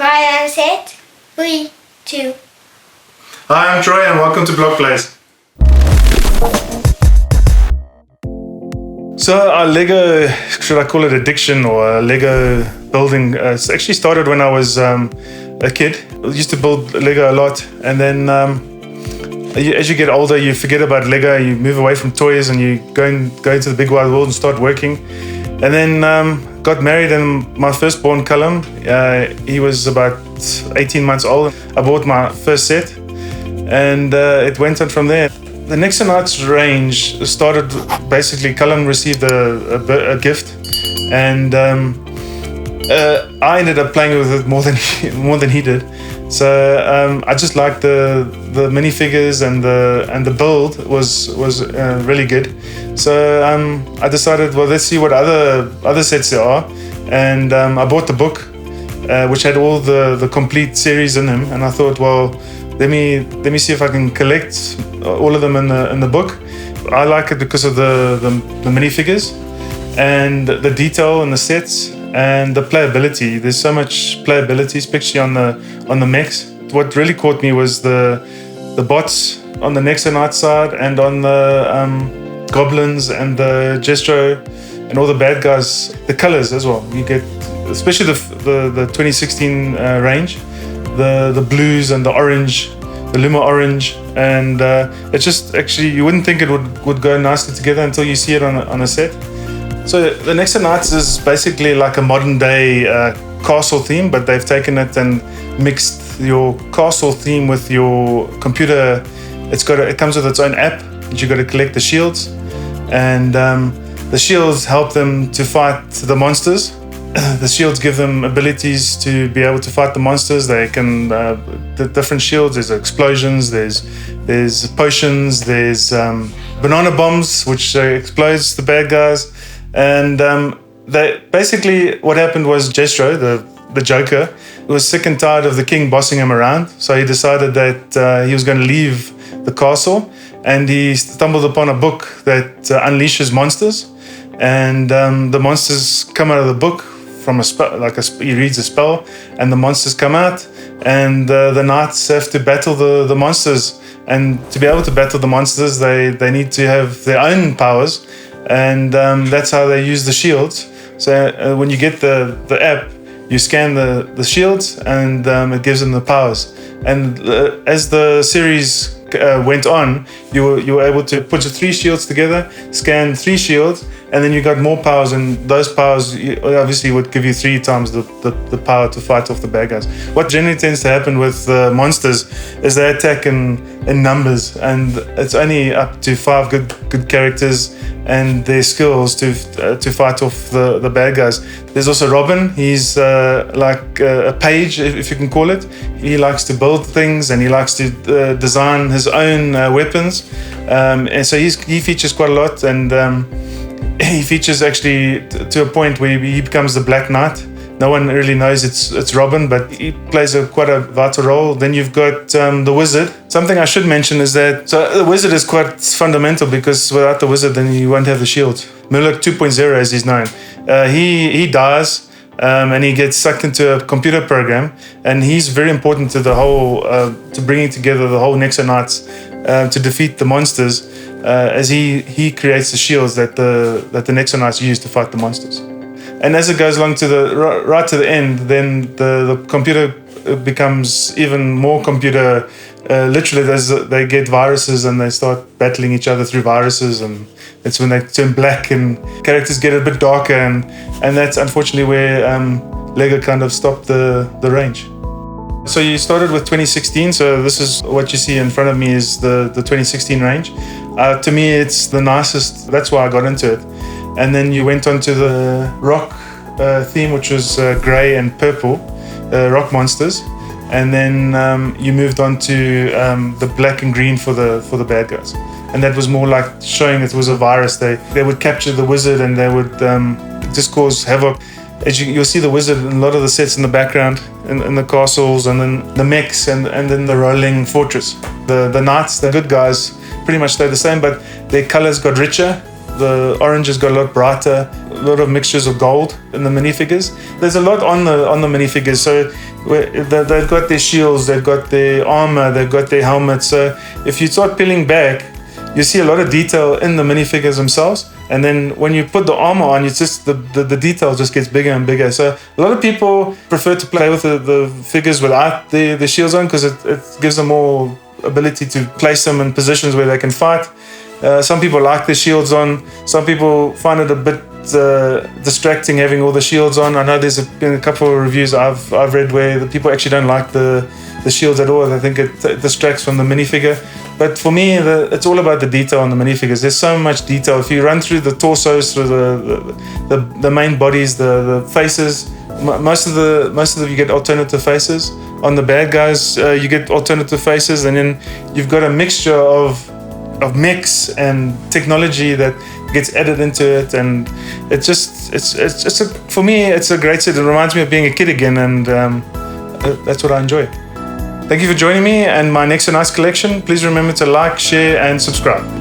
Brian set. 3, 2. Hi, I'm Troy and welcome to BLockBlaze. So our Lego, should I call it addiction or Lego building, it's actually started when I was a kid. I used to build Lego a lot, and then as you get older you forget about Lego, you move away from toys and you go into the big wide world and start working. And then got married, and my firstborn Callum, he was about 18 months old. I bought my first set and it went on from there. The Nexo Knights range started, basically Callum received a gift, and I ended up playing with it more than he did. So I just liked the minifigures, and the build was really good. So I decided, well, let's see what other sets there are, and I bought the book, which had all the complete series in them, and I thought, well, let me see if I can collect all of them in the book. I like it because of the minifigures and the detail in the sets and the playability. There's so much playability, especially on the mechs. What really caught me was the bots on the Nexo Knights side, and on the goblins and the Jestro and all the bad guys. The colors as well. You get, especially the 2016 range. The blues and the orange, the luma orange, and it's just actually, you wouldn't think it would go nicely together until you see it on a set. So the Nexo Knights is basically like a modern day castle theme, but they've taken it and mixed your castle theme with your computer. It comes with its own app that you got to collect the shields, and the shields help them to fight the monsters. The shields give them abilities to be able to fight the monsters. They can, the different shields, there's explosions, there's potions, there's banana bombs, which explodes the bad guys. And they basically, what happened was Jestro, the Joker, was sick and tired of the king bossing him around. So he decided that he was going to leave the castle, and he stumbled upon a book that unleashes monsters. And the monsters come out of the book from a spell, he reads a spell, and the monsters come out, and the knights have to battle the monsters. And to be able to battle the monsters, they need to have their own powers, and that's how they use the shields. So when you get the app, you scan the shields, and it gives them the powers. And as the series went on, you were able to put your 3 shields together, scan 3 shields, and then you got more powers, and those powers obviously would give you 3 times the power to fight off the bad guys. What generally tends to happen with monsters is they attack in numbers, and it's only up to 5 good characters and their skills to fight off the bad guys. There's also Robin. He's like a page, if you can call it. He likes to build things, and he likes to design his own weapons, and so he features quite a lot, and he features actually to a point where he becomes the Black Knight. No one really knows it's Robin, but he plays quite a vital role. Then you've got the Wizard. Something I should mention is that the Wizard is quite fundamental, because without the Wizard, then you won't have the shield. Murloc 2.0, as he's known. He dies, and he gets sucked into a computer program, and he's very important to the whole, to bringing together the whole Nexo Knights to defeat the monsters, as he creates the shields that the Nexo Knights use to fight the monsters. And as it goes along right to the end, then the computer becomes even more computer. Literally, they get viruses, and they start battling each other through viruses, and it's when they turn black and characters get a bit darker, and that's unfortunately where Lego kind of stopped the range. So you started with 2016, so this is what you see in front of me is the 2016 range. To me, it's the nicest. That's why I got into it. And then you went on to the rock theme, which was grey and purple, rock monsters. And then you moved on to the black and green for the bad guys. And that was more like showing it was a virus. They would capture the wizard, and they would just cause havoc. As you'll see the wizard in a lot of the sets in the background, in the castles, and then the mechs, and then the rolling fortress. The knights, the good guys, pretty much stayed the same, but their colors got richer. the oranges got a lot brighter, a lot of mixtures of gold in the minifigures. There's a lot on the minifigures. So they've got their shields, they've got their armor, they've got their helmets. So if you start peeling back, you see a lot of detail in the minifigures themselves. And then when you put the armor on, it's just the detail just gets bigger and bigger. So a lot of people prefer to play with the figures without the shields on, because it gives them more ability to place them in positions where they can fight. Some people like the shields on. Some people find it a bit distracting having all the shields on. I know there's been a couple of reviews I've read where the people actually don't like the shields at all. I think it distracts from the minifigure. But for me, it's all about the detail on the minifigures. There's so much detail. If you run through the torsos, through the main bodies, the faces, most of them you get alternative faces. On the bad guys, you get alternative faces, and then you've got a mixture of mix and technology that gets added into it, and for me, it's a great set. It reminds me of being a kid again, and that's what I enjoy. Thank you for joining me and my Nexo Knights collection. Please remember to like, share, and subscribe.